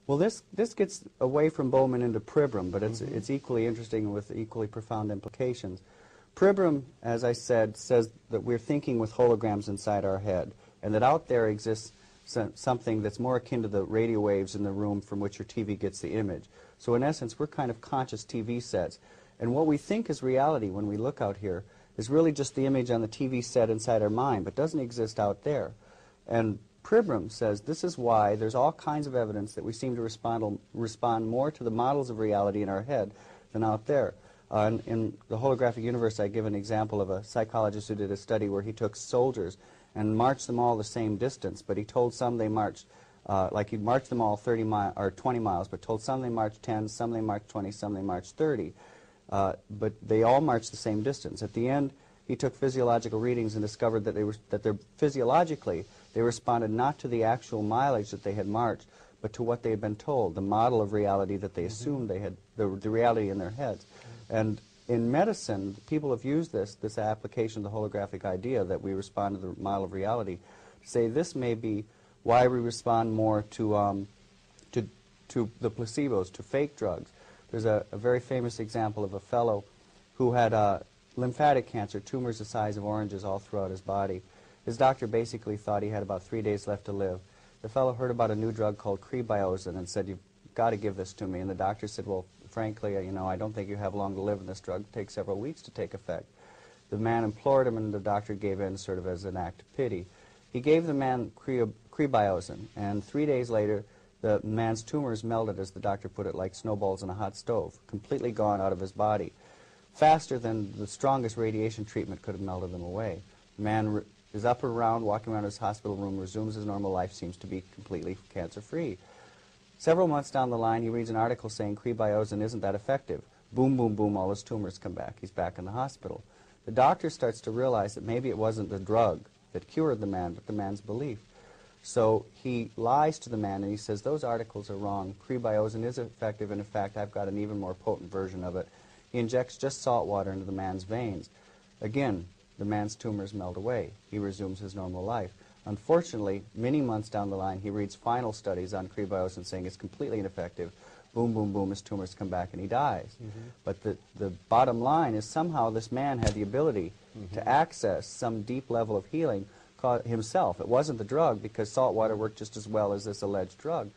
Well, this gets away from Bowman into Pribram, but it's equally interesting with equally profound implications. Pribram, as I said, says that we're thinking with holograms inside our head, and that out there exists something that's more akin to the radio waves in the room from which your TV gets the image. So in essence, we're kind of conscious TV sets. And what we think is reality when we look out here is really just the image on the TV set inside our mind, but doesn't exist out there. And Pribram says this is why there's all kinds of evidence that we seem to respond more to the models of reality in our head than out there. In the holographic universe, I give an example of a psychologist who did a study where he took soldiers and marched them all the same distance, but he told some they marched, like he'd marched them all 30 miles or 20 miles, but told some they marched 10, some they marched 20, some they marched 30. But they all marched the same distance. At the end, he took physiological readings and discovered that physiologically they responded not to the actual mileage that they had marched, but to what they had been told, the model of reality that they assumed they had, the reality in their heads. And in medicine, people have used this application of the holographic idea that we respond to the model of reality to say this may be why we respond more to the placebos, to fake drugs. There's a very famous example of a fellow who had lymphatic cancer, tumors the size of oranges all throughout his body. His doctor basically thought he had about 3 days left to live. The fellow heard about a new drug called Crebiozin and said, "You've got to give this to me." And the doctor said, "Well, frankly, I don't think you have long to live, and this drug takes several weeks to take effect." The man implored him, and the doctor gave in sort of as an act of pity. He gave the man Crebiozin, and 3 days later, the man's tumors melted, as the doctor put it, like snowballs in a hot stove, completely gone out of his body, faster than the strongest radiation treatment could have melted them away. The man is up and around, walking around his hospital room, resumes his normal life, seems to be completely cancer-free. Several months down the line, he reads an article saying Crebiozin isn't that effective. Boom, boom, boom, all his tumors come back. He's back in the hospital. The doctor starts to realize that maybe it wasn't the drug that cured the man, but the man's belief. So he lies to the man and he says, "Those articles are wrong. Crebiozin is effective, and in fact, I've got an even more potent version of it." He injects just salt water into the man's veins. Again, the man's tumors melt away. He resumes his normal life. Unfortunately, many months down the line, he reads final studies on Crebiozin saying it's completely ineffective. Boom, boom, boom, his tumors come back and he dies. But the bottom line is somehow this man had the ability to access some deep level of healing himself. It wasn't the drug, because salt water worked just as well as this alleged drug.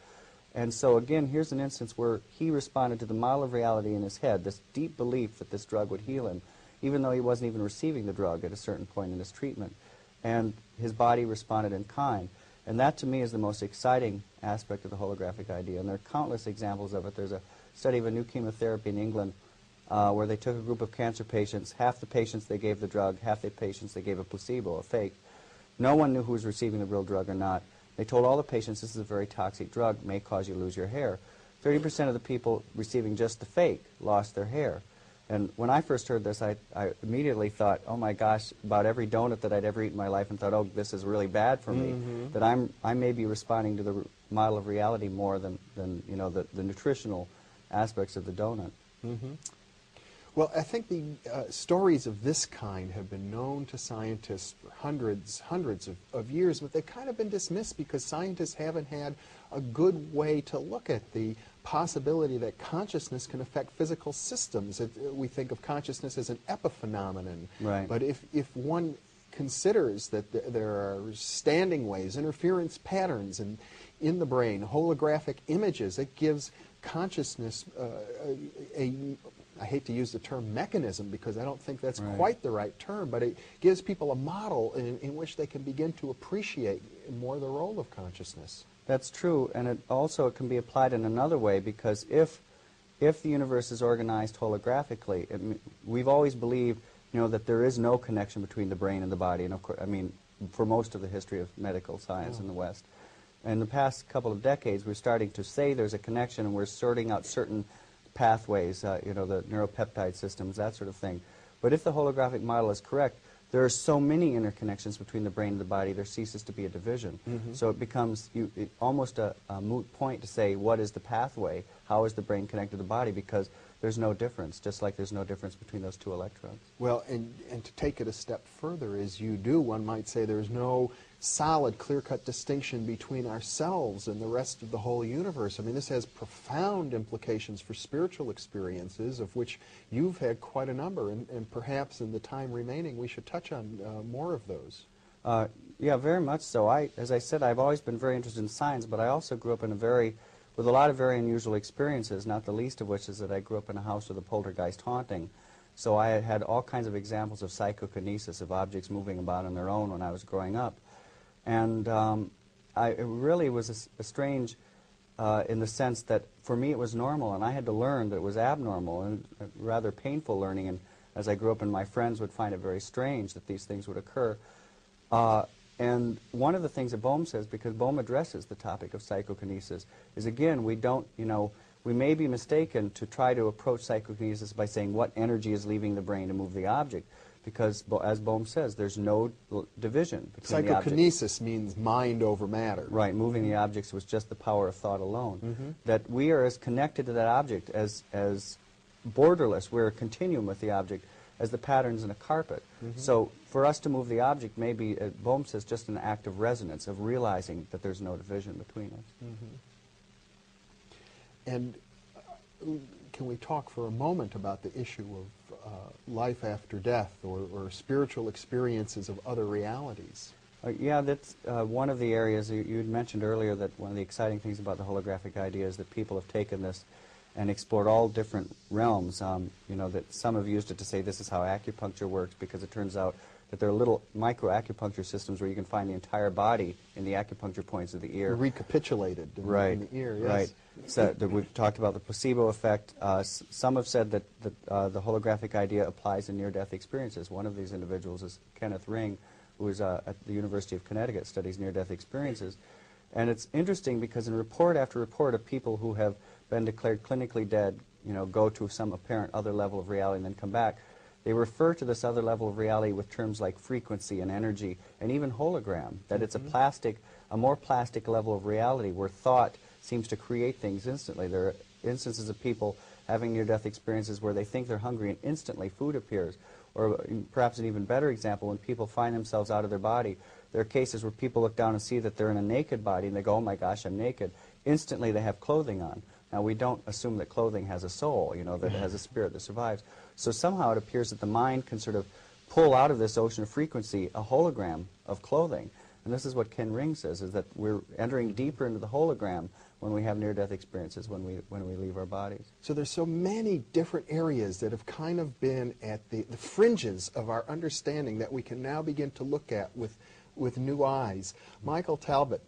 And so again, here's an instance where he responded to the model of reality in his head, this deep belief that this drug would heal him, even though he wasn't even receiving the drug at a certain point in his treatment. And his body responded in kind. And that, to me, is the most exciting aspect of the holographic idea. And there are countless examples of it. There's a study of a new chemotherapy in England where they took a group of cancer patients. Half the patients they gave the drug, half the patients they gave a placebo, a fake. No one knew who was receiving the real drug or not. They told all the patients, this is a very toxic drug, may cause you to lose your hair. 30% of the people receiving just the fake lost their hair. And when I first heard this, I immediately thought, oh my gosh, about every donut that I'd ever eaten in my life, and thought, oh, this is really bad for me. That I may be responding to the model of reality more than the nutritional aspects of the donut. Well, I think the stories of this kind have been known to scientists for hundreds of years, but they've kind of been dismissed because scientists haven't had a good way to look at the possibility that consciousness can affect physical systems. We think of consciousness as an epiphenomenon. Right. But if one considers that there are standing waves, interference patterns in the brain, holographic images, it gives consciousness I hate to use the term mechanism because I don't think that's quite the right term, but it gives people a model in which they can begin to appreciate more the role of consciousness. That's true, and it can be applied in another way, because if the universe is organized holographically, we've always believed that there is no connection between the brain and the body, and of course, for most of the history of medical science in the West. In the past couple of decades, we're starting to say there's a connection, and we're sorting out certain pathways, the neuropeptide systems, that sort of thing. But if the holographic model is correct, there are so many interconnections between the brain and the body, there ceases to be a division. So it becomes almost a moot point to say, what is the pathway? How is the brain connected to the body? Because there's no difference, just like there's no difference between those two electrons. Well, and to take it a step further, as you do, one might say there's no solid, clear-cut distinction between ourselves and the rest of the whole universe. I mean, this has profound implications for spiritual experiences, of which you've had quite a number, and perhaps in the time remaining we should touch on more of those. Yeah, very much so. As I said, I've always been very interested in science, but I also grew up with a lot of very unusual experiences, not the least of which is that I grew up in a house with a poltergeist haunting. So I had all kinds of examples of psychokinesis, of objects moving about on their own when I was growing up. And it really was a strange, in the sense that for me it was normal, and I had to learn that it was abnormal, and rather painful learning. And as I grew up, and my friends would find it very strange that these things would occur. And one of the things that Bohm says, because Bohm addresses the topic of psychokinesis, is again, we don't, we may be mistaken to try to approach psychokinesis by saying what energy is leaving the brain to move the object, because, as Bohm says, there's no division between the objects. Psychokinesis means mind over matter. Right, moving the objects was just the power of thought alone. That we are as connected to that object, as borderless, we're a continuum with the object, as the patterns in a carpet. So for us to move the object may be, Bohm says, just an act of resonance, of realizing that there's no division between us. And can we talk for a moment about the issue of life after death, or spiritual experiences of other realities? Yeah, that's one of the areas you had mentioned earlier, that one of the exciting things about the holographic idea is that people have taken this and explored all different realms. That some have used it to say this is how acupuncture works, because it turns out that there are little micro-acupuncture systems where you can find the entire body in the acupuncture points of the ear. Recapitulated in, right, in the ear, yes. Right. So we've talked about the placebo effect. Some have said that the holographic idea applies in near-death experiences. One of these individuals is Kenneth Ring, who is at the University of Connecticut, studies near-death experiences. And it's interesting because in report after report of people who have been declared clinically dead, go to some apparent other level of reality and then come back, they refer to this other level of reality with terms like frequency and energy and even hologram, that it's a more plastic level of reality where thought seems to create things instantly. There are instances of people having near-death experiences where they think they're hungry and instantly food appears. Or perhaps an even better example, when people find themselves out of their body, there are cases where people look down and see that they're in a naked body and they go, oh my gosh, I'm naked. Instantly they have clothing on. Now, we don't assume that clothing has a soul, that it has a spirit that survives. So somehow it appears that the mind can sort of pull out of this ocean of frequency a hologram of clothing. And this is what Ken Ring says, is that we're entering deeper into the hologram when we have near-death experiences, when we leave our bodies. So there's so many different areas that have kind of been at the fringes of our understanding that we can now begin to look at with new eyes. Michael Talbot,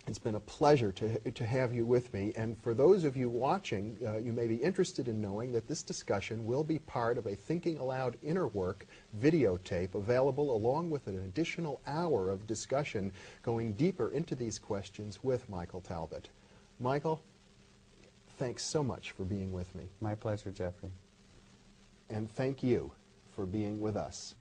it's been a pleasure to have you with me, and for those of you watching, you may be interested in knowing that this discussion will be part of a Thinking Aloud Inner Work videotape available along with an additional hour of discussion going deeper into these questions with Michael Talbot. Michael, thanks so much for being with me. My pleasure, Jeffrey. And thank you for being with us.